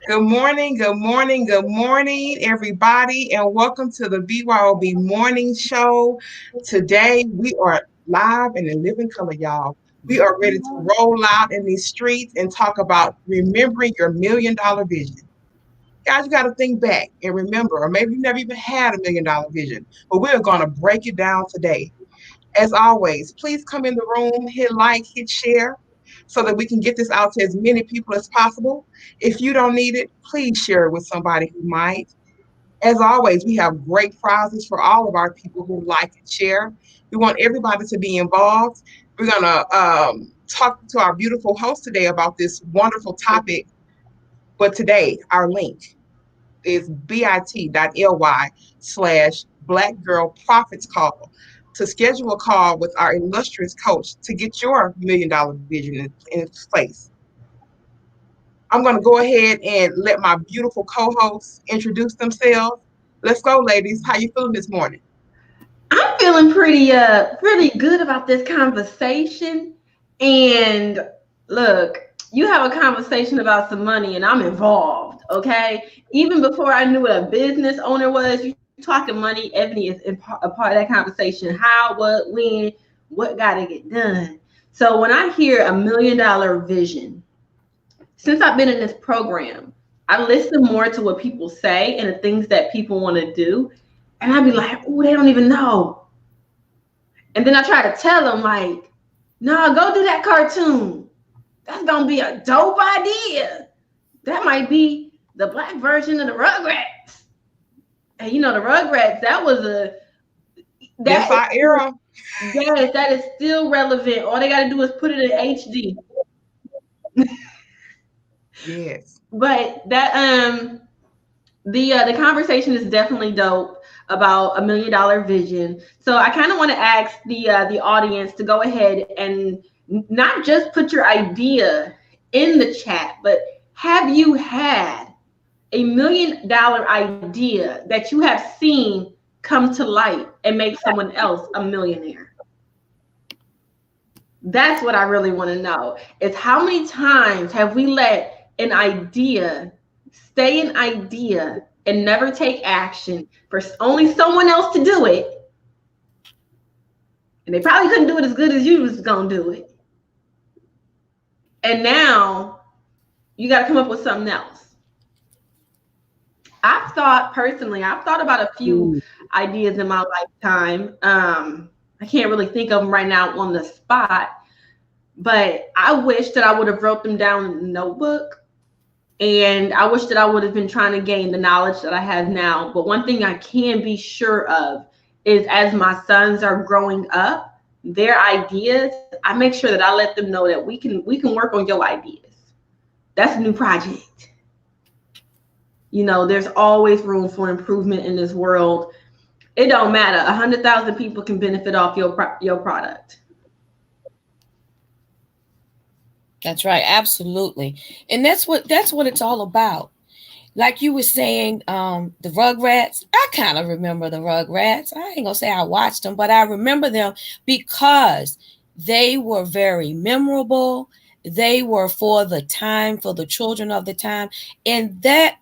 Good morning, everybody, and welcome to the BYOB Morning Show. Today, we are live and in living color, y'all. We are ready to roll out in these streets and talk about remembering your $1 million vision. Guys, you got to think back and remember, or maybe you never even had $1 million vision, but we're going to break it down today. As always, please come in the room, hit like, hit share, so that we can get this out to as many people as possible. If you don't need it, please share it with somebody who might. As always, we have great prizes for all of our people who like and share. We want everybody to be involved. We're going to talk to our beautiful host today about this wonderful topic. But today, our link is bit.ly/Black Girl Profits Call to schedule a call with our illustrious coach to get your $1 million vision in place. I'm going to go ahead and let my beautiful co-hosts introduce themselves. Let's go, ladies. How you feeling this morning? I'm feeling pretty good about this conversation. And look, you have a conversation about some money and I'm involved, okay? Even before I knew what a business owner was, you talking money, Ebony is a part of that conversation. How, what, when, what got to get done. So when I hear $1 million vision, since I've been in this program, I listen more to what people say and the things that people want to do. And I'd be like, oh, they don't even know. And then I try to tell them, like, no, go do that cartoon. That's going to be a dope idea. That might be the Black version of the Rugrats. And you know, the Rugrats, that was that's our era. Yes, that is still relevant. All they got to do is put it in HD. Yes. But that the conversation is definitely dope about $1 million vision. So I kind of want to ask the audience to go ahead and not just put your idea in the chat, but have you had $1 million idea that you have seen come to light and make someone else a millionaire? That's what I really want to know, is how many times have we let an idea stay an idea and never take action for only someone else to do it? And they probably couldn't do it as good as you was going to do it. And now you got to come up with something else. I've thought about a few ideas in my lifetime. I can't really think of them right now on the spot, but I wish that I would have wrote them down in a notebook. And I wish that I would have been trying to gain the knowledge that I have now. But one thing I can be sure of is, as my sons are growing up, their ideas, I make sure that I let them know that we can work on your ideas. That's a new project. You know, there's always room for improvement in this world. It don't matter. 100,000 people can benefit off your product. That's right. Absolutely. And that's what it's all about. Like you were saying, the Rugrats, I kind of remember the Rugrats. I ain't gonna say I watched them, but I remember them because they were very memorable. They were for the time, for the children of the time. And that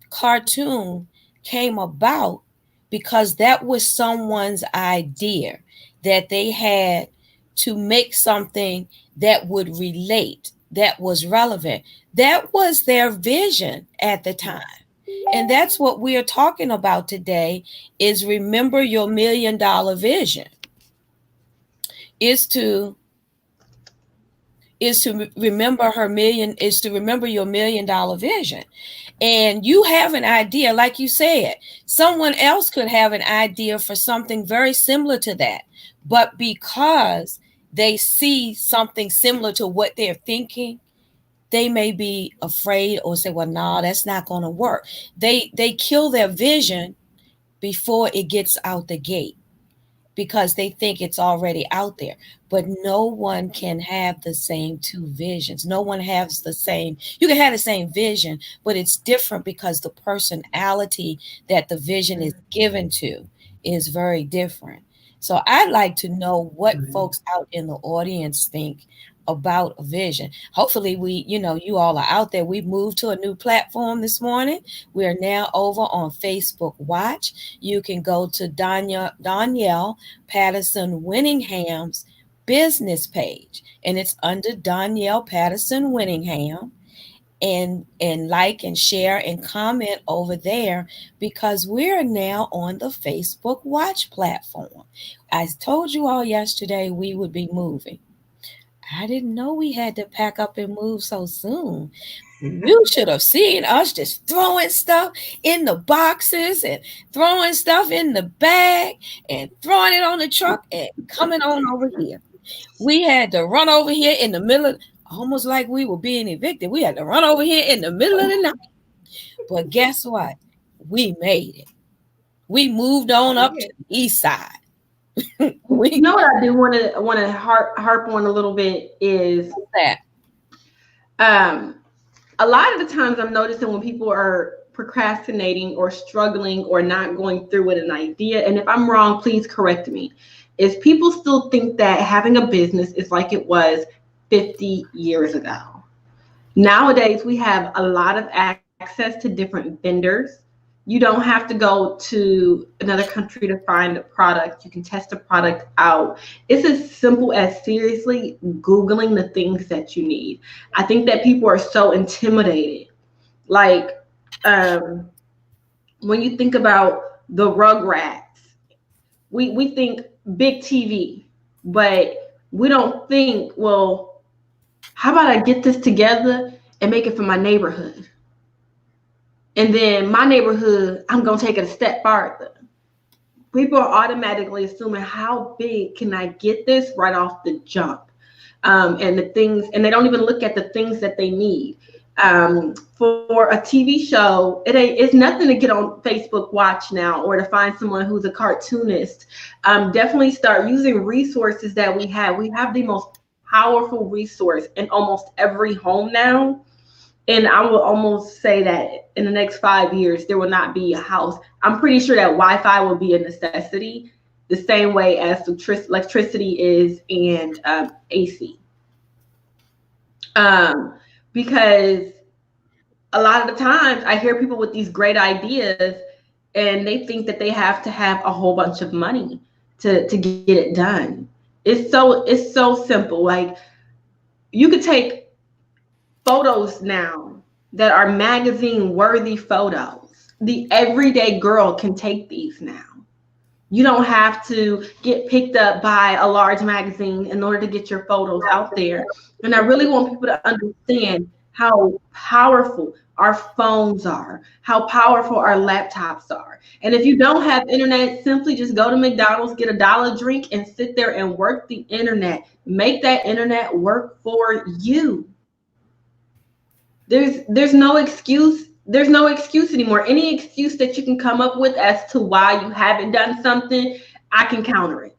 cartoon came about because that was someone's idea, that they had to make something that would relate, that was relevant. That was their vision at the time. And that's what we are talking about today, is remember your $1 million vision. Is to remember your $1 million vision. And you have an idea, like you said, someone else could have an idea for something very similar to that. But because they see something similar to what they're thinking, they may be afraid or say, well, no, that's not going to work. They kill their vision before it gets out the gate, because they think it's already out there. But no one can have the same two visions. No one has the same. You can have the same vision, but it's different because the personality that the vision is given to is very different. So I'd like to know what folks out in the audience think about a vision. Hopefully you all are out there. We've moved to a new platform this morning. We are now over on Facebook Watch. You can go to Danielle Patterson Winningham's business page, and it's under Danielle Patterson Winningham, and like and share and comment over there, because we're now on the Facebook Watch platform. I told you all yesterday we would be moving. I didn't know we had to pack up and move so soon. You should have seen us just throwing stuff in the boxes and throwing stuff in the bag and throwing it on the truck and coming on over here. We had to run over here in the middle of, almost like we were being evicted. We had to run over here in the middle of the night. But guess what? We made it. We moved on up to the east side. You know what I do want to harp on a little bit is that a lot of the times I'm noticing when people are procrastinating or struggling or not going through with an idea, and if I'm wrong, please correct me, is people still think that having a business is like it was 50 years ago. Nowadays, we have a lot of access to different vendors. You don't have to go to another country to find a product. You can test a product out. It's as simple as seriously Googling the things that you need. I think that people are so intimidated. Like when you think about the Rugrats, we think big TV, but we don't think, well, how about I get this together and make it for my neighborhood? And then my neighborhood, I'm going to take it a step farther. People are automatically assuming, how big can I get this right off the jump? And the things, and they don't even look at the things that they need. For a TV show, it's nothing to get on Facebook Watch now or to find someone who's a cartoonist. Definitely start using resources that we have. We have the most powerful resource in almost every home now. And I will almost say that in the next 5 years, there will not be a house. I'm pretty sure that Wi-Fi will be a necessity, the same way as electricity is and AC. Because a lot of the times I hear people with these great ideas and they think that they have to have a whole bunch of money to get it done. It's so simple. Like, you could take photos now that are magazine worthy photos. The everyday girl can take these now. You don't have to get picked up by a large magazine in order to get your photos out there. And I really want people to understand how powerful our phones are, how powerful our laptops are. And if you don't have internet, simply just go to McDonald's, get a dollar drink, and sit there and work the internet. Make that internet work for you. There's no excuse. There's no excuse anymore. Any excuse that you can come up with as to why you haven't done something, I can counter it.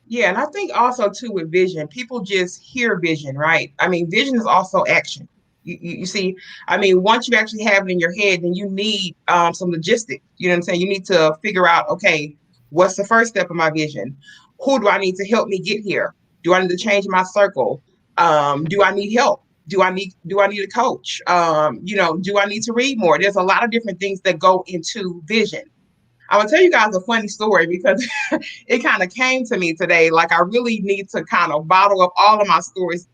Yeah, and I think also too with vision, people just hear vision, right? I mean, vision is also action. You see, I mean, once you actually have it in your head, then you need some logistics. You know what I'm saying? You need to figure out, okay, what's the first step of my vision? Who do I need to help me get here? Do I need to change my circle? Do I need help? Do I need a coach? Do I need to read more? There's a lot of different things that go into vision. I'm gonna tell you guys a funny story because it kind of came to me today. Like, I really need to kind of bottle up all of my stories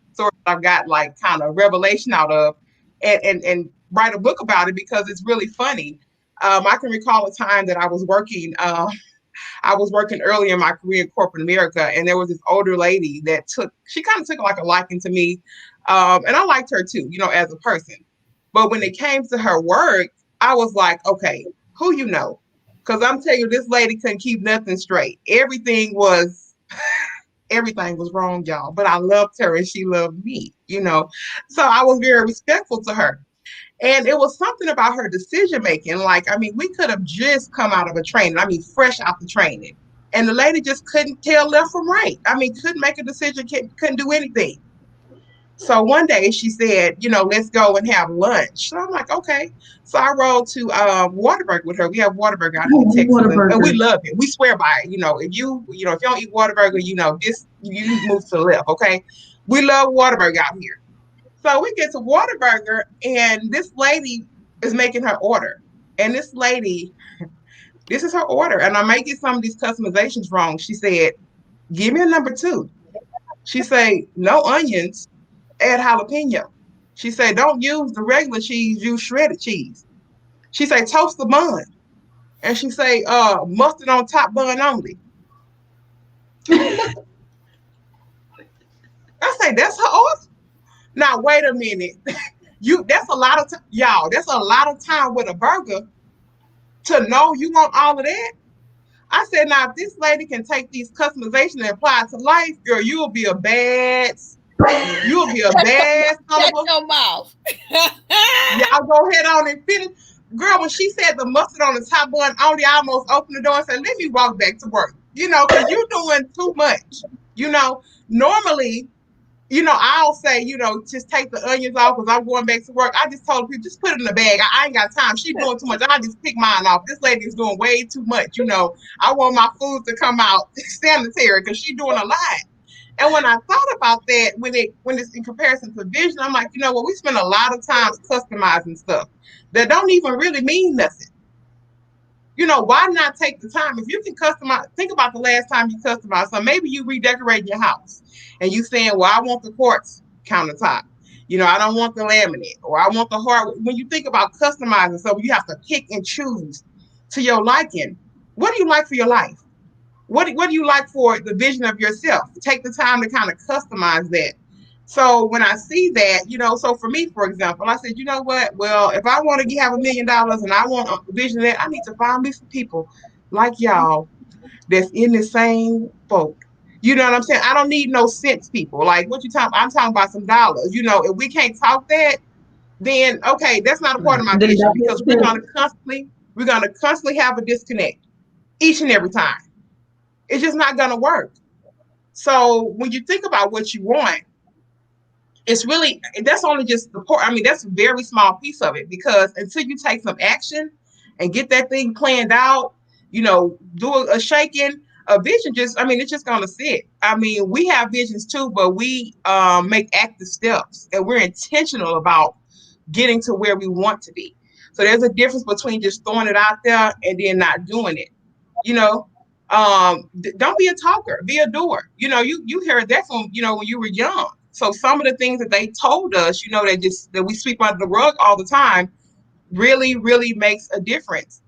I've got like kind of revelation out of and write a book about it because it's really funny. I can recall a time that I was working early in my career in corporate America, and there was this older lady that she kind of took like a liking to me. And I liked her too, as a person. But when it came to her work, I was like, okay, who you know? Because I'm telling you, this lady couldn't keep nothing straight. Everything was wrong, y'all. But I loved her and she loved me, So I was very respectful to her. And it was something about her decision making. Like, I mean, we could have just come out of a training. I mean, fresh out the training. And the lady just couldn't tell left from right. I mean, couldn't make a decision, couldn't do anything. So one day she said, let's go and have lunch. So I'm like, okay. So I rode to Whataburger with her. We have Whataburger out here in Texas, and we love it. We swear by it. If you don't eat Whataburger, you move to the left. Okay, we love Whataburger out here. So we get to Whataburger, and this lady is making her order, and this lady, this is her order, and I may get some of these customizations wrong. She said, "Give me a number 2." She say, "No onions. Add jalapeno." She said, "Don't use the regular cheese, use shredded cheese." She say, "Toast the bun." And she say, "Mustard on top bun only." I say, that's her order? Now, wait a minute. That's a lot of y'all, that's a lot of time with a burger to know you want all of that. I said, now, if this lady can take these customizations and apply it to life, girl, you'll be a bad son Shut of your mouth. Y'all go ahead on and finish. Girl, when she said the mustard on the top bun only, I almost opened the door and said, let me walk back to work. Because you're doing too much. Normally, I'll say, just take the onions off because I'm going back to work. I just told people, just put it in the bag. I ain't got time. She's doing too much. I just pick mine off. This lady is doing way too much. I want my food to come out sanitary because she's doing a lot. And when I thought about that, when it's in comparison to vision, I'm like, we spend a lot of time customizing stuff that don't even really mean nothing. Why not take the time? If you can customize, think about the last time you customized. So maybe you redecorate your house and you saying, well, I want the quartz countertop. I don't want the laminate, or I want the hardwood. When you think about customizing, so you have to pick and choose to your liking. What do you like for your life? What do you like for the vision of yourself? Take the time to kind of customize that. So when I see that, so for me, for example, I said, you know what? Well, if I want to have $1 million and I want a vision of that, I need to find me some people like y'all that's in the same boat. You know what I'm saying? I don't need no sense people. Like what you talking? I'm talking about some dollars. If we can't talk that, then okay, that's not a part of my vision because we're gonna constantly have a disconnect each and every time. It's just not gonna work. So when you think about what you want, that's only just the part. I mean, that's a very small piece of it because until you take some action and get that thing planned out, do a shaking, a vision it's just going to sit. I mean, we have visions too, but we make active steps and we're intentional about getting to where we want to be. So there's a difference between just throwing it out there and then not doing it. Don't be a talker, be a doer. You heard that from, when you were young. So some of the things that they told us, that we sweep under the rug all the time really, really makes a difference.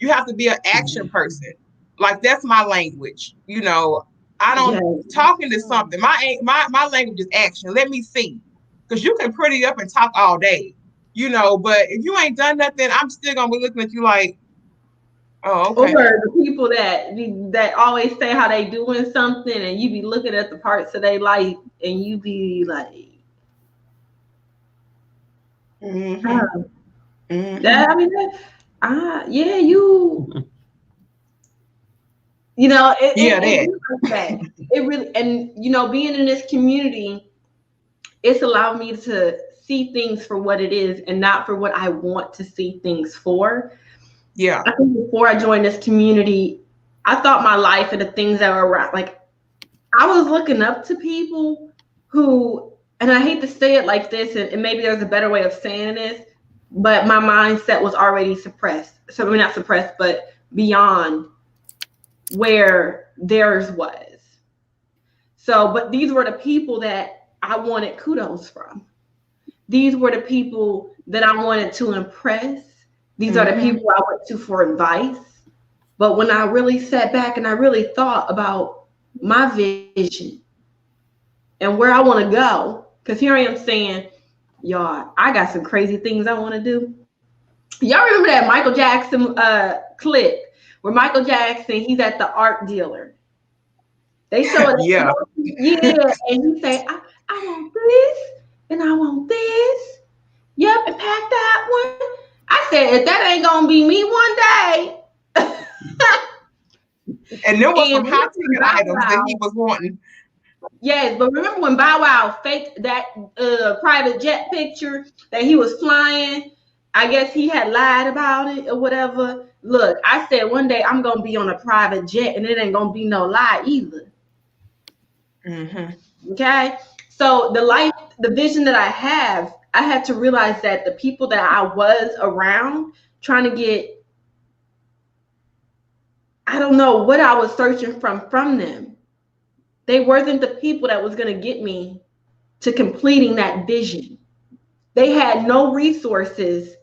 You have to be an action person. Like that's my language. I don't talking to something. My language is action. Let me see. Because you can pretty up and talk all day, but if you ain't done nothing, I'm still gonna be looking at you like, oh, okay. Or the people that always say how they doing something and you be looking at the parts of their life and you be like, it really, and being in this community, it's allowed me to see things for what it is and not for what I want to see things for. Yeah. I think before I joined this community, I thought my life and the things that were around, like I was looking up to people who, and I hate to say it like this, and maybe there's a better way of saying this, but my mindset was already suppressed. So I mean, not suppressed, but beyond where theirs was. So, but these were the people that I wanted kudos from. These were the people that I wanted to impress. These are the people I went to for advice. But when I really sat back and I really thought about my vision and where I want to go, because here I am saying, y'all, I got some crazy things I want to do. Y'all remember that Michael Jackson clip where Michael Jackson, he's at the art dealer. They show it. Yeah. And he say, I want this and I want this. Yep, and pack that one. I said, if that ain't gonna be me one day. And there was some hot ticket items that he was wanting. Yes, but remember when Bow Wow faked that private jet picture that he was flying? I guess he had lied about it or whatever. Look, I said one day I'm gonna be on a private jet, and it ain't gonna be no lie either. Okay, so the vision that I had to realize that the people that I was around trying to get, I don't know what I was searching from them. They wasn't the people that was going to get me to completing that vision. They had no resources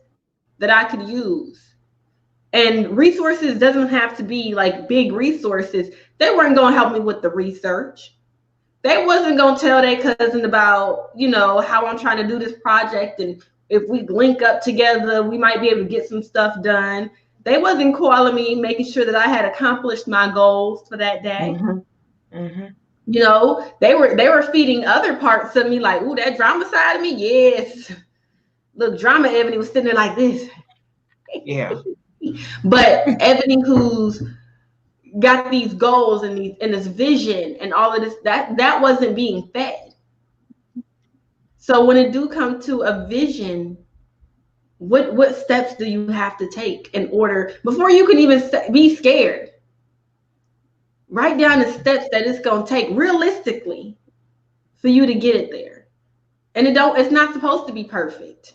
that I could use. And resources doesn't have to be like big resources. They weren't going to help me with the research. They wasn't going to tell their cousin about, how I'm trying to do this project, and if we link up together, we might be able to get some stuff done. They wasn't calling me, making sure that I had accomplished my goals for that day. They were feeding other parts of me, like, ooh, that drama side of me, yes. Look, Drama Ebony was sitting there like this. Yeah. But Ebony, who's got these goals and this vision and all of this, that wasn't being fed. So when it do come to a vision, what steps do you have to take in order before you can even be scared? Write down the steps that it's going to take realistically for you to get it there. And it's not supposed to be perfect.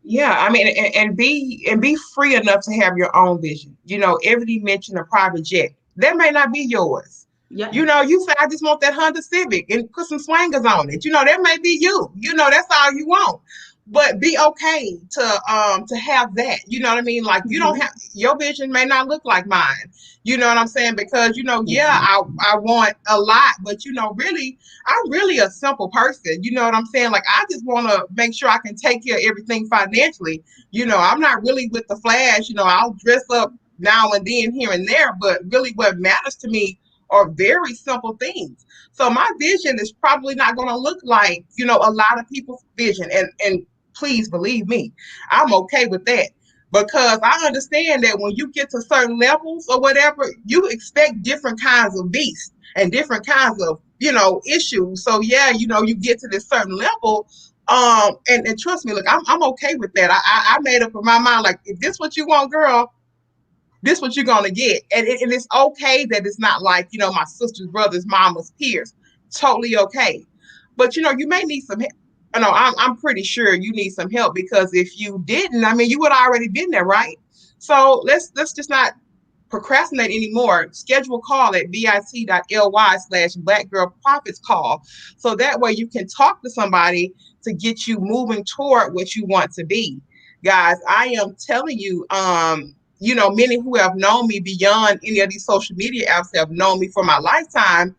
Yeah, I mean, and be free enough to have your own vision. Everybody mentioned a private jet. That may not be yours. Yeah. You say, I just want that Honda Civic and put some swingers on it. That may be you. That's all you want. But be okay to have that. You know what I mean? Like, you don't have, your vision may not look like mine. You know what I'm saying? Because, yeah, I want a lot, but, really, I'm really a simple person. You know what I'm saying? Like, I just want to make sure I can take care of everything financially. I'm not really with the flash. I'll dress up now and then here and there, but really what matters to me are very simple things. So my vision is probably not going to look like, a lot of people's vision. And please believe me, I'm okay with that, because I understand that when you get to certain levels or whatever, you expect different kinds of beasts and different kinds of, issues. So yeah, you get to this certain level. And trust me, look, I'm okay with that. I made up in my mind, like, if this what you want, girl, this what you're gonna get. And it's okay that it's not like, my sister's brother's mama's peers. Totally okay. But you may need some help. I'm pretty sure you need some help, because if you didn't, I mean, you would have already been there, right? So let's just not procrastinate anymore. Schedule a call at bit.ly/Black Girl Profits Call. So that way you can talk to somebody to get you moving toward what you want to be. Guys, I am telling you, many who have known me beyond any of these social media apps have known me for my lifetime.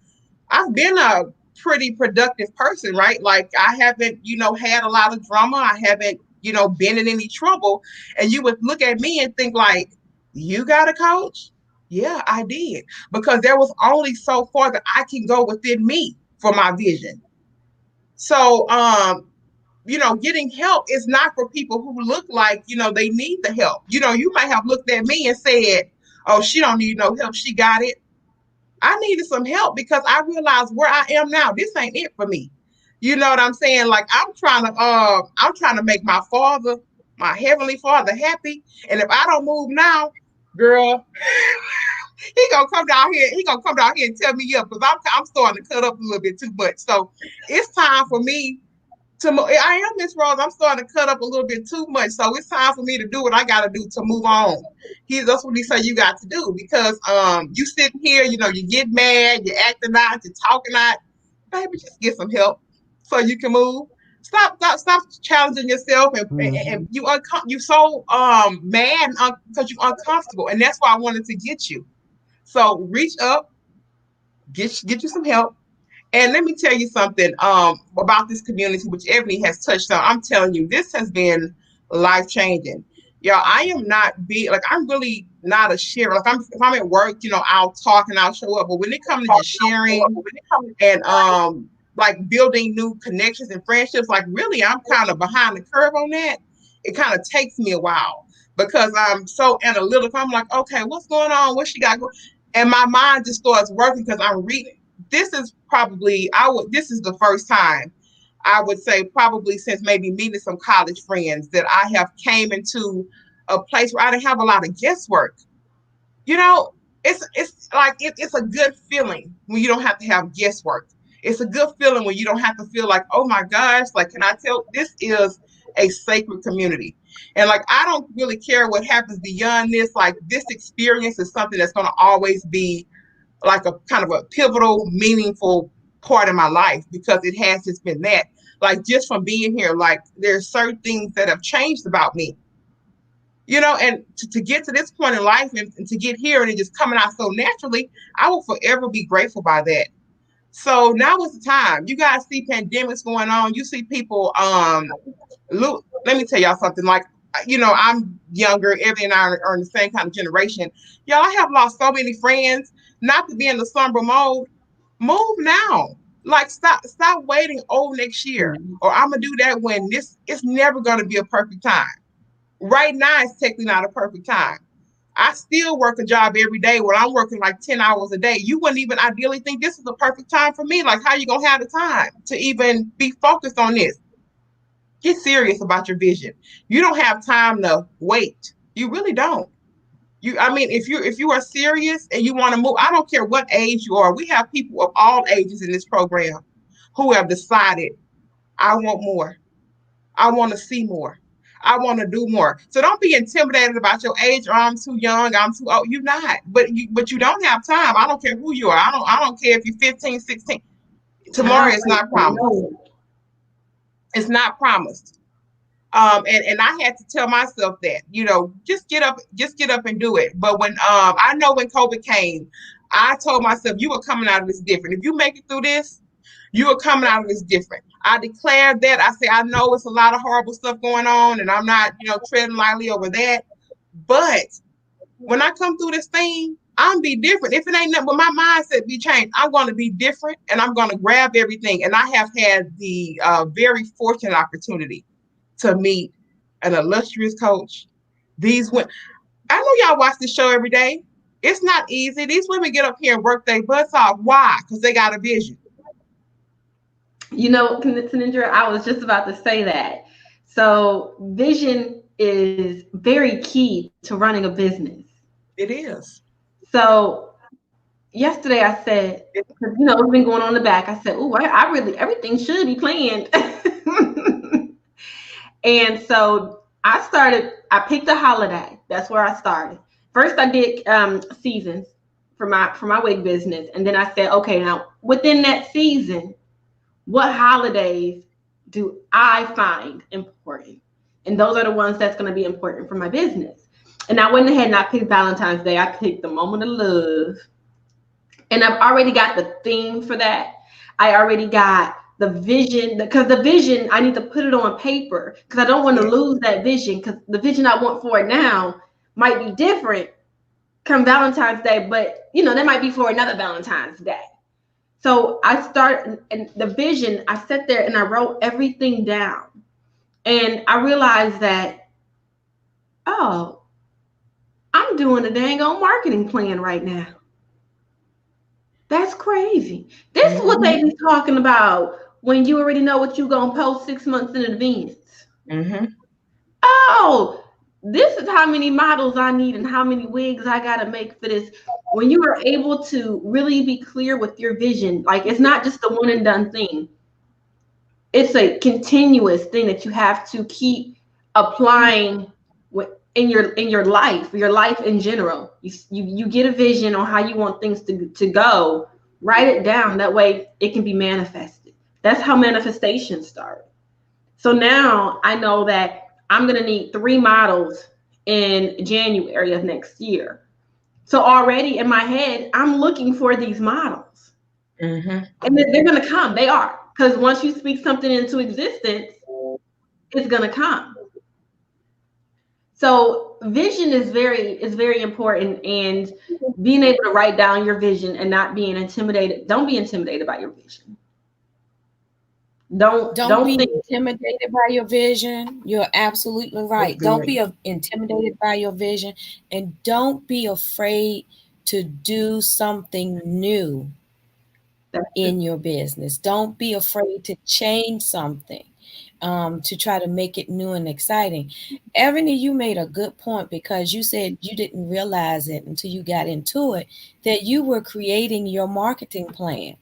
I've been a pretty productive person, right? Like, I haven't, had a lot of drama. I haven't, been in any trouble. And you would look at me and think like, you got a coach? Yeah, I did. Because there was only so far that I can go within me for my vision. So, getting help is not for people who look like, they need the help. You might have looked at me and said, oh, she don't need no help. She got it. I needed some help because I realized where I am now, this ain't it for me. You know what I'm saying? Like, I'm trying to make my father, my heavenly father, happy. And if I don't move now, girl, he gonna come down here and tell me up, because I'm starting to cut up a little bit too much. So it's time for me I am Miss Rose. I'm starting to cut up a little bit too much. So it's time for me to do what I got to do to move on. That's what he said you got to do, because you sitting here, you get mad, you're acting out, you're talking out. Baby, just get some help so you can move. Stop challenging yourself, and you so mad because you're uncomfortable, and that's why I wanted to get you. So reach up, get you some help. And let me tell you something about this community, which Ebony has touched on. I'm telling you, this has been life-changing. Y'all, I am not I'm really not a sharer. Like, if I'm at work, I'll talk and I'll show up. But when it comes to just sharing and like building new connections and friendships, like, really, I'm kind of behind the curve on that. It kind of takes me a while because I'm so analytical. I'm like, okay, what's going on? What she got going? And my mind just starts working because I'm reading. is probably this is the first time I would say probably since maybe meeting some college friends that I have came into a place where I didn't have a lot of guesswork. You know, it's like it's a good feeling when you don't have to have guesswork. It's a good feeling when you don't have to feel like, oh my gosh, like can I tell this is a sacred community. And like I don't really care what happens beyond this. Like this experience is something that's gonna always be like a kind of a pivotal, meaningful part of my life because it has just been that. Like just from being here, like there's certain things that have changed about me. You know, and to get to this point in life and to get here and it just coming out so naturally, I will forever be grateful by that. So now is the time. You guys see pandemics going on. You see people. Let me tell y'all something. Like, you know, I'm younger. Evie and I are in the same kind of generation. Y'all, I have lost so many friends. Not to be in the slumber mode. Move now. Like, stop waiting. Oh, next year, or I'm gonna do that when this. It's never gonna be a perfect time. Right now, it's technically not a perfect time. I still work a job every day where I'm working like 10 hours a day. You wouldn't even ideally think this is the perfect time for me. Like, how you gonna have the time to even be focused on this? Get serious about your vision. You don't have time to wait. You really don't. I mean, if you are serious and you want to move, I don't care what age you are. We have people of all ages in this program who have decided, I want more. I want to see more. I want to do more. So don't be intimidated about your age or I'm too young, I'm too old. You're not. But you don't have time. I don't care who you are. I don't care if you're 15, 16. Tomorrow is not promised. It's not promised. And I had to tell myself that, you know, just get up and do it. But when I know when COVID came, I told myself you are coming out of this different. If you make it through this, you are coming out of this different. I declared that. I say, I know it's a lot of horrible stuff going on, and I'm not, you know, treading lightly over that. But when I come through this thing, I'm be different. If it ain't nothing but my mindset be changed, I'm going to be different, and I'm going to grab everything. And I have had the very fortunate opportunity to meet an illustrious coach. These women, I know y'all watch this show every day. It's not easy. These women get up here and work their butts off. Why? Because they got a vision. You know, Tanindra, I was just about to say that. So vision is very key to running a business. It is. So yesterday I said, you know, it's been going on in the back. I said, oh, I really, everything should be planned. And so I picked a holiday. That's where I started. First I did seasons for my wig business. And then I said, okay, now within that season, what holidays do I find important? And those are the ones that's going to be important for my business. And I went ahead and I picked Valentine's Day. I picked the moment of love. And I've already got the theme for that. I already got the vision, because the vision, I need to put it on paper because I don't want to lose that vision, because the vision I want for it now might be different come Valentine's Day, but you know, that might be for another Valentine's Day. So I start, and the vision, I sat there and I wrote everything down. And I realized that, oh, I'm doing a dang on marketing plan right now. That's crazy. This is what they be talking about when you already know what you're going to post 6 months in advance. Mm-hmm. Oh, this is how many models I need and how many wigs I got to make for this. When you are able to really be clear with your vision, like it's not just a one and done thing. It's a continuous thing that you have to keep applying in your life in general. You get a vision on how you want things to go, write it down. That way it can be manifested. That's how manifestation starts. So now I know that I'm going to need 3 models in January of next year. So already in my head, I'm looking for these models. Mm-hmm. And they're going to come. They are. Because once you speak something into existence, it's going to come. So vision is very important, and being able to write down your vision and not being intimidated. Don't be intimidated by your vision. Don't be intimidated by your vision. You're absolutely right. Don't be intimidated by your vision, and don't be afraid to do something new. in your business. Don't be afraid to change something, to try to make it new and exciting. Ebony, you made a good point because you said you didn't realize it until you got into it, that you were creating your marketing plan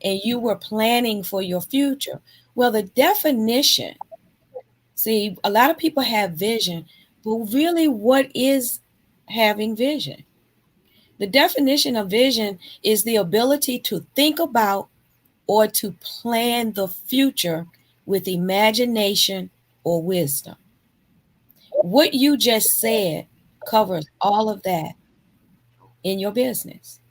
and you were planning for your future. Well, the definition, see, a lot of people have vision, but really, what is having vision? The definition of vision is the ability to think about or to plan the future with imagination or wisdom. What you just said covers all of that in your business.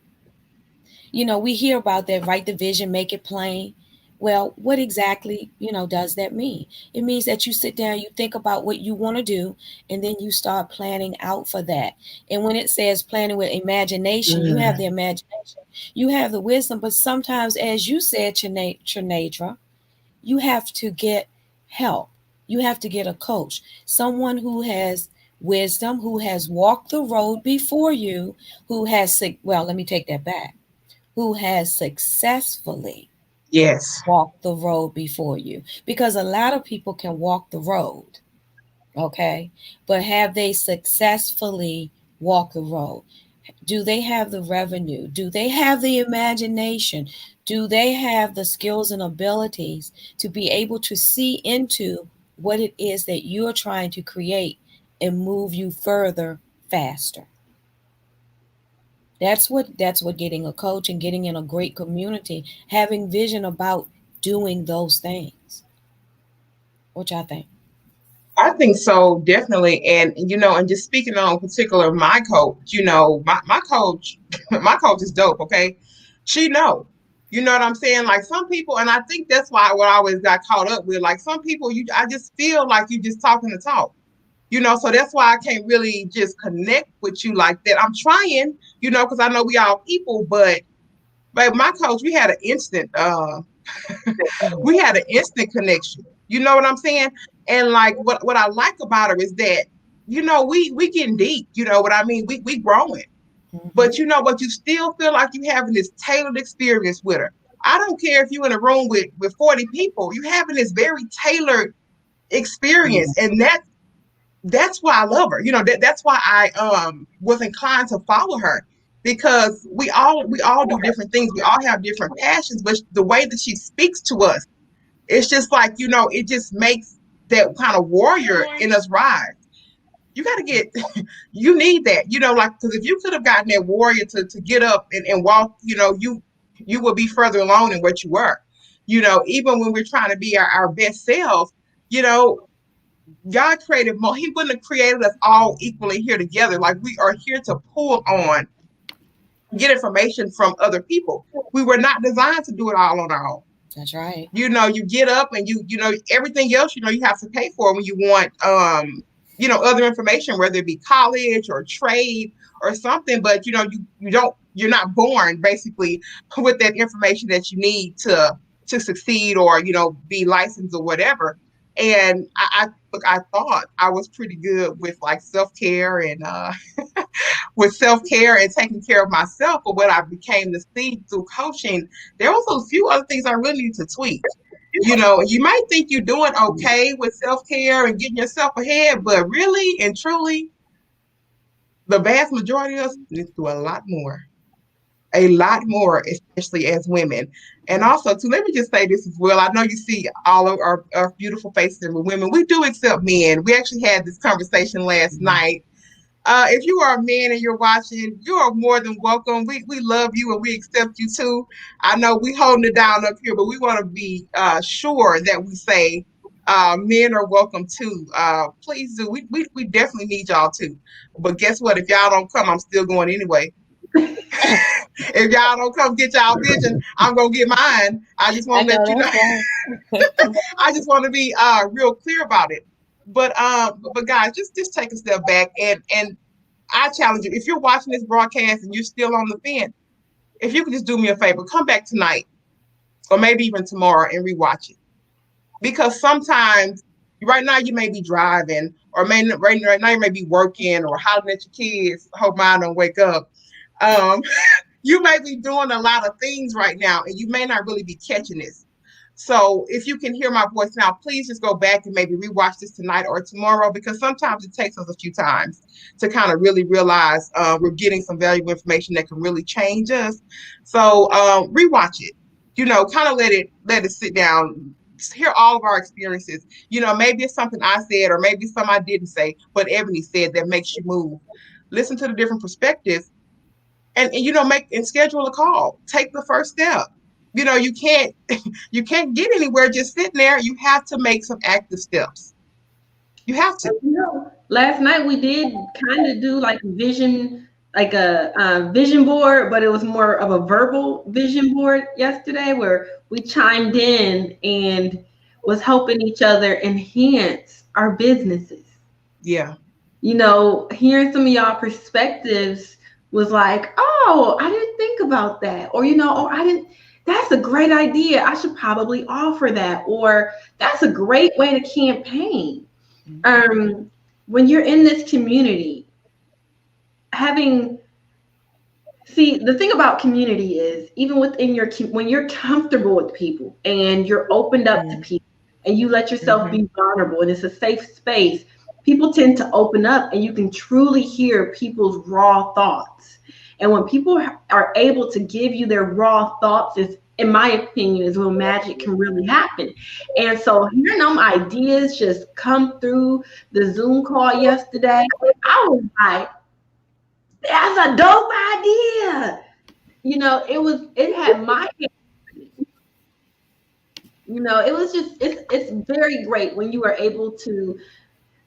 You know, we hear about that, write the vision, make it plain. Well, what exactly, does that mean? It means that you sit down, you think about what you want to do, and then you start planning out for that. And when it says planning with imagination, you have the imagination, you have the wisdom, but sometimes, as you said, Trinadra, you have to get help. You have to get a coach, someone who has wisdom, who has walked the road before you, who has, well, let me take that back, who has successfully walk the road before you, because a lot of people can walk the road, okay, but have they successfully walked the road? Do they have the revenue? Do they have the imagination? Do they have the skills and abilities to be able to see into what it is that you're trying to create and move you further faster? That's what getting a coach and getting in a great community, having vision about doing those things. What y'all think? I think so, definitely. And and just speaking on particular my coach, my coach, my coach is dope, okay? She know. You know what I'm saying? Like some people, and I think that's why what I always got caught up with, like some people I just feel like you just talking to talk. So that's why I can't really just connect with you like that. I'm trying, because I know we all people, but my coach, we had an instant connection. You know what I'm saying? And like what I like about her is that, we getting deep, you know what I mean? We growing. Mm-hmm. But you know what, you still feel like you having this tailored experience with her. I don't care if you're in a room with 40 people, you having this very tailored experience. Mm-hmm. And that's why I love her. That's why I was inclined to follow her, because we all do different things. We all have different passions, but the way that she speaks to us, it's just like, it just makes that kind of warrior in us rise. You got to you need that, because if you could have gotten that warrior to get up and walk, you would be further along than what you were. Even when we're trying to be our best selves, God created more. He wouldn't have created us all equally here together. Like we are here to pull on, get information from other people. We were not designed to do it all on our own. That's right. You get up and you everything else, you have to pay for when you want, other information, whether it be college or trade or something. But, you're not born basically with that information that you need to succeed or, be licensed or whatever. And I thought I was pretty good with like self-care and with self-care and taking care of myself. But when I became to see through coaching, there was a few other things I really need to tweak. You might think you're doing okay with self-care and getting yourself ahead, but really and truly, the vast majority of us need to do a lot more, especially as women. And also, too, let me just say this as well. I know you see all of our beautiful faces of women. We do accept men. We actually had this conversation last night. If you are a man and you're watching, you are more than welcome. We love you and we accept you too. I know we holding it down up here, but we want to be sure that we say men are welcome too. Please do. We definitely need y'all too. But guess what? If y'all don't come, I'm still going anyway. If y'all don't come get y'all vision, I'm gonna get mine. I just want to let you know. I just want to be real clear about it. But guys, just take a step back and I challenge you. If you're watching this broadcast and you're still on the fence, if you could just do me a favor, come back tonight or maybe even tomorrow and rewatch it. Because sometimes right now you may be driving or right now you may be working or hollering at your kids. Hope mine don't wake up. you may be doing a lot of things right now and you may not really be catching this. So if you can hear my voice now, please just go back and maybe rewatch this tonight or tomorrow, because sometimes it takes us a few times to kind of really realize we're getting some valuable information that can really change us. So rewatch it, kind of let it sit down, hear all of our experiences. Maybe it's something I said or maybe something I didn't say, but Ebony said that makes you move. Listen to the different perspectives and make and schedule a call. Take the first step. You can't you can't get anywhere just sitting there. You have to make some active steps. You have to. Last night we did kind of do like a vision board, but it was more of a verbal vision board yesterday, where we chimed in and was helping each other enhance our businesses. Yeah. Hearing some of y'all perspectives was like, oh, I didn't think about that. Or, I didn't, that's a great idea. I should probably offer that. Or that's a great way to campaign. When you're in this community, the thing about community is, even within when you're comfortable with people and you're opened up to people and you let yourself be vulnerable and it's a safe space, people tend to open up and you can truly hear people's raw thoughts. And when people are able to give you their raw thoughts, in my opinion, is when magic can really happen. And so hearing them ideas just come through the Zoom call yesterday, I was like, that's a dope idea. It had my, it was just, it's very great when you are able to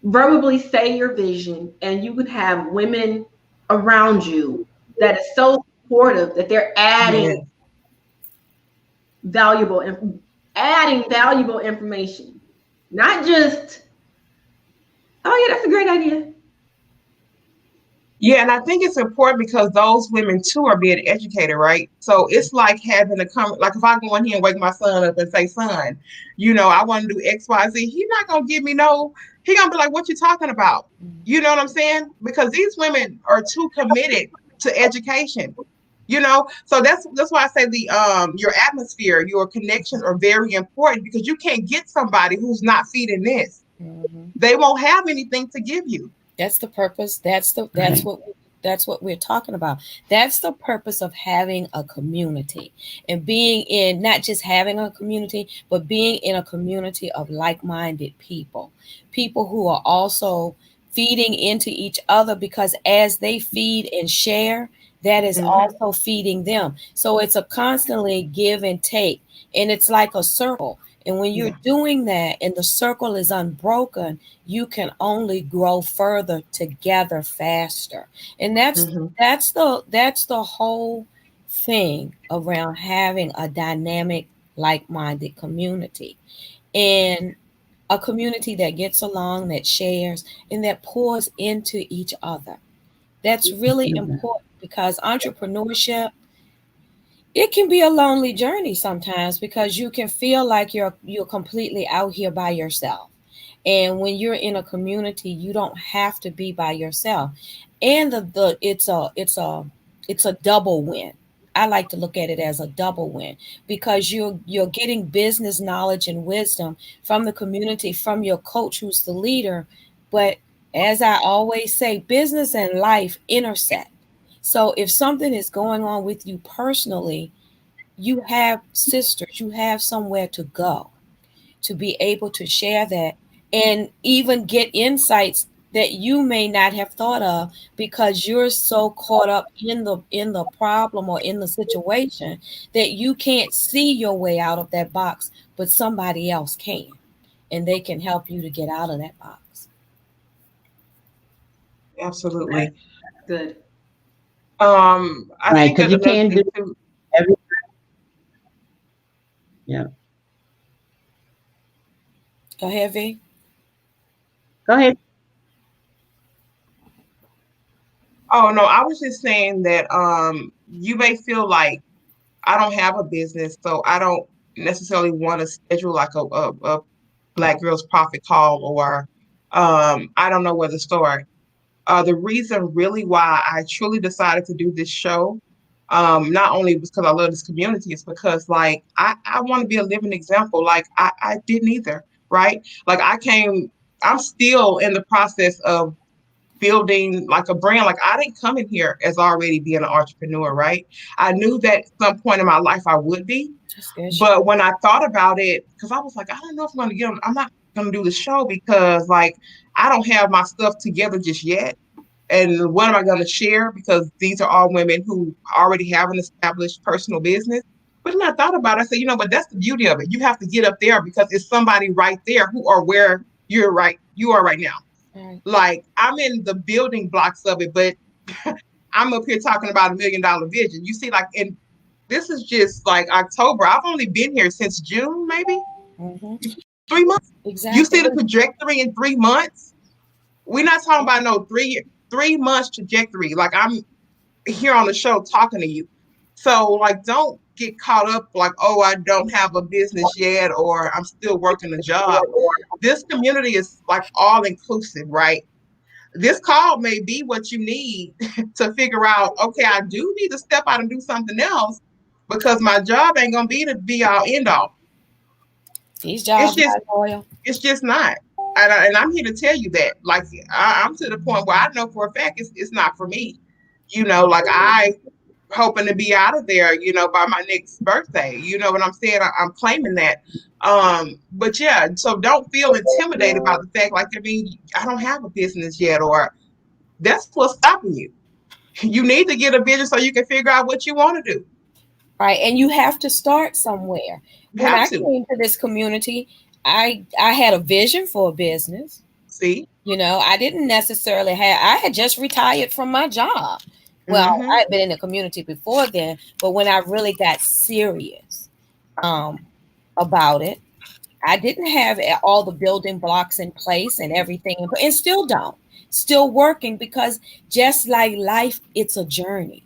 verbally say your vision and you would have women around you that is so supportive that they're adding valuable information, not just, oh yeah, that's a great idea. Yeah, and I think it's important because those women too are being educated, right? So it's like having like if I go in here and wake my son up and say, son, I want to do X, Y, Z, he's not gonna give me he gonna be like, what you talking about? You know what I'm saying? Because these women are too committed to education. So that's why I say your atmosphere, your connections are very important, because you can't get somebody who's not feeding this. They won't have anything to give you. That's the purpose. That's what we're talking about. That's the purpose of having a community and being in, not just having a community, but being in a community of like-minded people who are also feeding into each other, because as they feed and share, that is also feeding them. So it's a constantly give and take, and it's like a circle. And when you're doing that and the circle is unbroken, you can only grow further together faster. And that's the whole thing around having a dynamic, like-minded community, and a community that gets along, that shares, and that pours into each other. That's really important, because entrepreneurship, it can be a lonely journey sometimes, because you can feel like you're completely out here by yourself. And when you're in a community, you don't have to be by yourself. And it's a double win. I like to look at it as a double win, because you're getting business knowledge and wisdom from the community, from your coach who's the leader. But as I always say, business and life intersect. So if something is going on with you personally, you have sisters, you have somewhere to go to be able to share that and even get insights that you may not have thought of, because you're so caught up in the problem or in the situation that you can't see your way out of that box, but somebody else can, and they can help you to get out of that box. Absolutely. Good. I think because you can't do everything. Yeah. Go ahead, V. Go ahead. Oh no, I was just saying that you may feel like I don't have a business, so I don't necessarily want to schedule like a Black Girls Profit call, or I don't know where to start. The reason really why I truly decided to do this show Not only because I love this community, it's because like I want to be a living example. Like I didn't either, right? Like I'm still in the process of building like a brand. Like I didn't come in here as already being an entrepreneur, right? I knew that at some point in my life I would be. That's good. But when I thought about it, because I was like, I don't know if I'm going to get on, I'm not going to do the show because like I don't have my stuff together just yet. And what am I going to share? Because these are all women who already have an established personal business. But then I thought about it, I said, you know, but that's the beauty of it. You have to get up there because it's somebody right there who are where you are right now. Right. Like I'm in the building blocks of it, but I'm up here talking about $1 million vision. You see, like, and this is just like October. I've only been here since June, maybe 3 months. Exactly. You see the trajectory in 3 months. We're not talking about no 3 months trajectory. Like I'm here on the show talking to you. So like, don't get caught up like, oh, I don't have a business yet, or I'm still working a job. This community is like all inclusive, right? This call may be what you need to figure out, okay, I do need to step out and do something else because my job ain't going to be the be all end all. These jobs are loyal. It's just not. And I'm here to tell you that. Like, I'm to the point where I know for a fact it's not for me. You know, like I hoping to be out of there, you know, by my next birthday. You know what I'm saying? I'm claiming that. But yeah, so don't feel intimidated about the fact, like, I mean, I don't have a business yet, or that's what's stopping you. You need to get a vision so you can figure out what you want to do. Right. And you have to start somewhere. When I came to this community, I had a vision for a business. See? You know, I didn't necessarily I had just retired from my job. Well, I had been in the community before then, but when I really got serious about it, I didn't have all the building blocks in place and everything, and still don't. Still working, because just like life, it's a journey.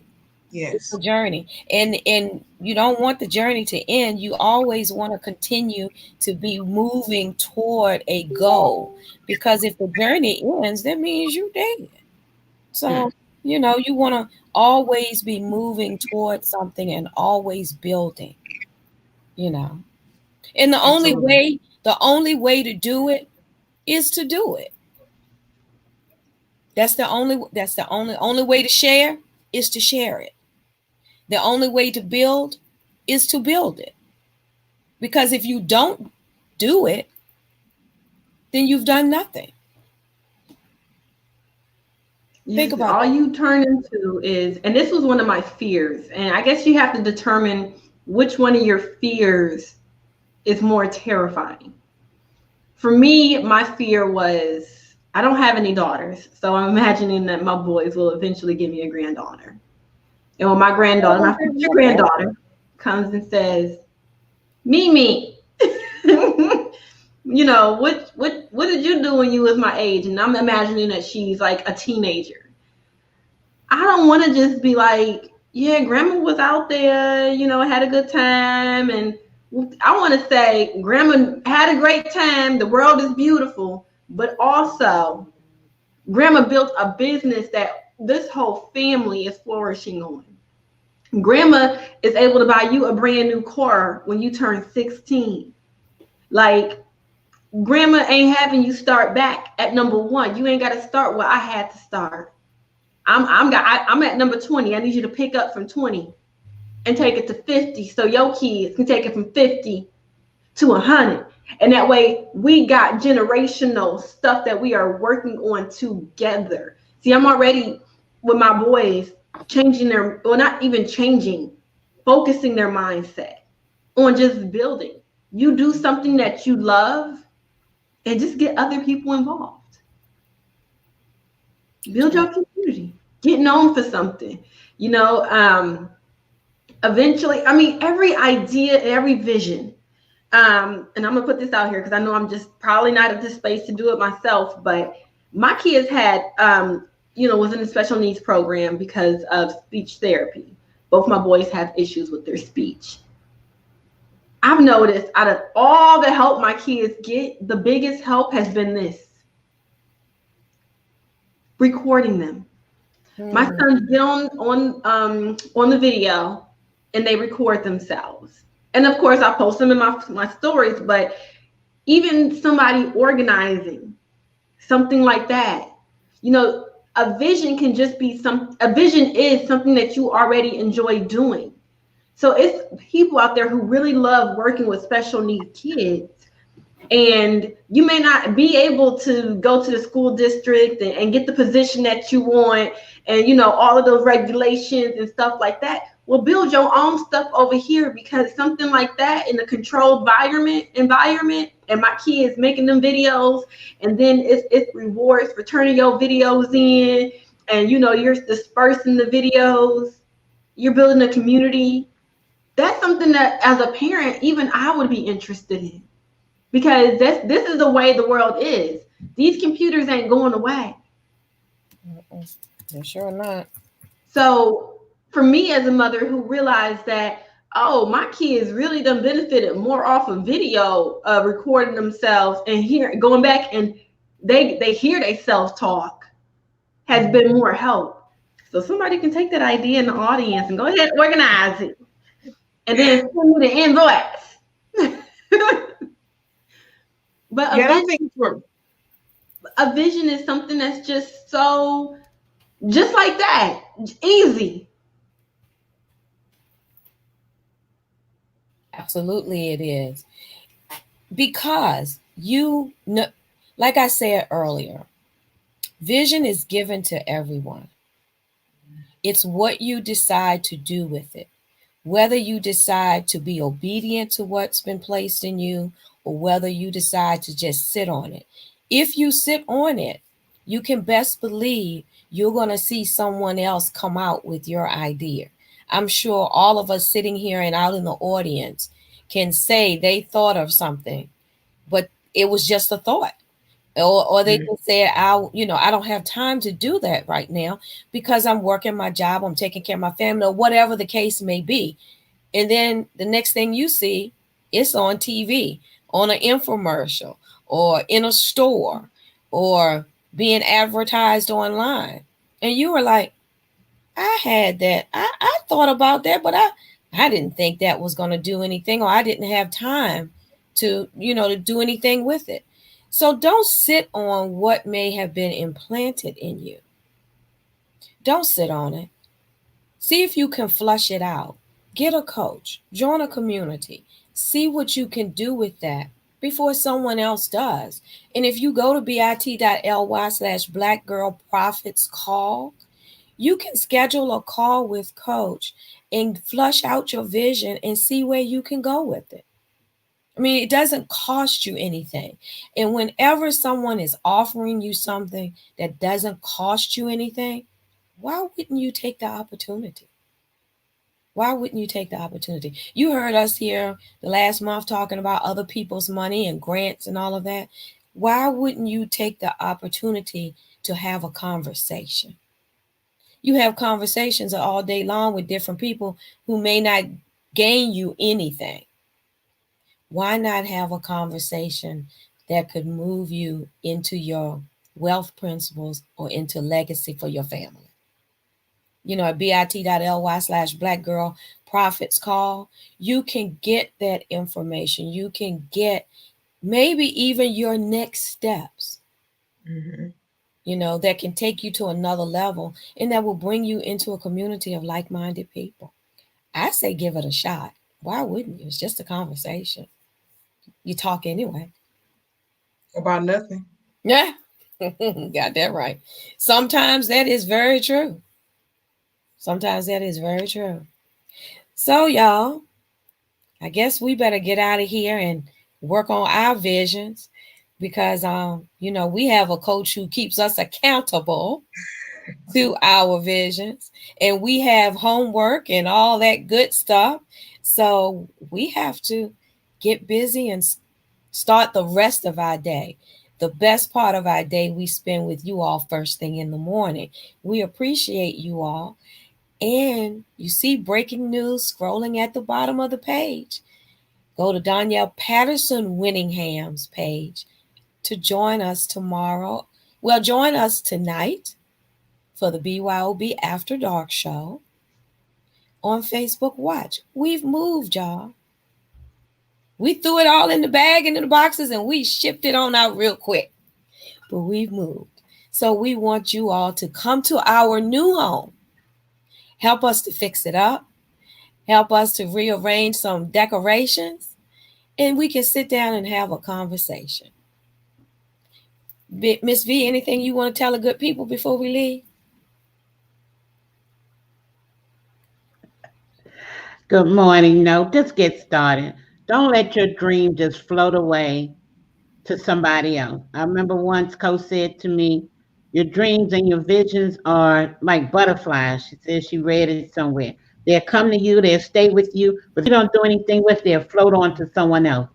Yes. It's a journey. And you don't want the journey to end. You always want to continue to be moving toward a goal, because if the journey ends, that means you're dead. So, you know, you want to always be moving towards something and always building, you know. And the only way to do it is to do it. That's the only way to share is to share it. The only way to build is to build it. Because if you don't do it, then you've done nothing. Think about all you turn into is, and this was one of my fears, and I guess you have to determine which one of your fears is more terrifying. For me, my fear was, I don't have any daughters, so I'm imagining that my boys will eventually give me a granddaughter. And when my granddaughter, my future granddaughter, comes and says, Mimi, you know, what did you do when you was my age? And I'm imagining that she's like a teenager. I don't want to just be like, yeah, grandma was out there, you know, had a good time. And I want to say, grandma had a great time. The world is beautiful. But also, grandma built a business that this whole family is flourishing on. Grandma is able to buy you a brand new car when you turn 16. Like, grandma ain't having you start back at number 1. You ain't got to start where I had to start. I'm at number 20. I need you to pick up from 20 and take it to 50, so your kids can take it from 50 to 100. And that way we got generational stuff that we are working on together. See, I'm already with my boys changing not even changing, focusing their mindset on just building. You do something that you love and just get other people involved. Build your community, get known for something, you know. Eventually, I mean, every idea, every vision, and I'm gonna put this out here because I know I'm just probably not at this space to do it myself, but my kids had was in a special needs program because of speech therapy. Both my boys have issues with their speech. I've noticed out of all the help my kids get, the biggest help has been this: recording them. My sons get on the video and they record themselves. And of course I post them in my stories, but even somebody organizing something like that, you know, a vision is something that you already enjoy doing. So it's people out there who really love working with special needs kids. And you may not be able to go to the school district and get the position that you want, and you know all of those regulations and stuff like that. Well, build your own stuff over here, because something like that in a controlled environment, and my kids making them videos, and then it's rewards for turning your videos in, and you know you're dispersing the videos, you're building a community. That's something that as a parent, even I would be interested in. Because this is the way the world is. These computers ain't going away. They're sure not. So for me as a mother who realized that, oh, my kids really done benefited more off of video, recording themselves and going back and they hear they self-talk, has been more help. So somebody can take that idea in the audience and go ahead and organize it. And then send me the invoice. But I think a vision is something that's just like that, easy. Absolutely, it is. Because you know, like I said earlier, vision is given to everyone. It's what you decide to do with it. Whether you decide to be obedient to what's been placed in you, or whether you decide to just sit on it. If you sit on it, you can best believe you're going to see someone else come out with your idea. I'm sure all of us sitting here and out in the audience can say they thought of something, but it was just a thought. Or they can say, I don't have time to do that right now because I'm working my job, I'm taking care of my family, or whatever the case may be. And then the next thing you see, it's on TV, on an infomercial, or in a store, or being advertised online. And you were like, I had that. I thought about that, but I didn't think that was going to do anything, or I didn't have time to do anything with it. So don't sit on what may have been implanted in you. Don't sit on it. See if you can flush it out. Get a coach, join a community, see what you can do with that before someone else does. And if you go to bit.ly/Black Girl Profits Call, you can schedule a call with coach and flush out your vision and see where you can go with it. I mean, it doesn't cost you anything. And whenever someone is offering you something that doesn't cost you anything, why wouldn't you take the opportunity? Why wouldn't you take the opportunity? You heard us here the last month talking about other people's money and grants and all of that. Why wouldn't you take the opportunity to have a conversation? You have conversations all day long with different people who may not gain you anything. Why not have a conversation that could move you into your wealth principles or into legacy for your family? At bit.ly/Black Girl Profits Call, you can get that information. You can get maybe even your next steps, that can take you to another level and that will bring you into a community of like-minded people. I say give it a shot. Why wouldn't you? It's just a conversation. You talk anyway. About nothing. Yeah, got that right. Sometimes that is very true. Sometimes that is very true. So, y'all, I guess we better get out of here and work on our visions because, we have a coach who keeps us accountable to our visions, and we have homework and all that good stuff. So we have to get busy and start the rest of our day. The best part of our day we spend with you all first thing in the morning. We appreciate you all. And you see breaking news scrolling at the bottom of the page. Go to Danielle Patterson Winningham's page to join us tomorrow. Well, join us tonight for the BYOB After Dark show on Facebook Watch. We've moved, y'all. We threw it all in the bag into the boxes and we shipped it on out real quick. But we've moved. So we want you all to come to our new home. Help us to fix it up. Help us to rearrange some decorations. And we can sit down and have a conversation. Miss V, anything you want to tell the good people before we leave? Good morning. No, just get started. Don't let your dream just float away to somebody else. I remember once Coach said to me, your dreams and your visions are like butterflies. She said she read it somewhere. They'll come to you, they'll stay with you, but if you don't do anything with it, they'll float on to someone else.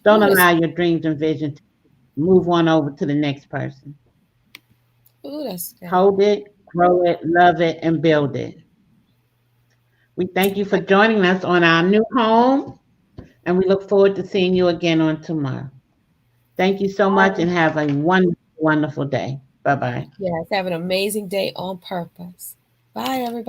Don't allow your dreams and visions to move on over to the next person. Ooh, that's good. Hold it, grow it, love it, and build it. We thank you for joining us on our new home, and we look forward to seeing you again on tomorrow. Thank you so much and have a wonderful, wonderful day. Bye-bye. Yes, have an amazing day on purpose. Bye, everybody.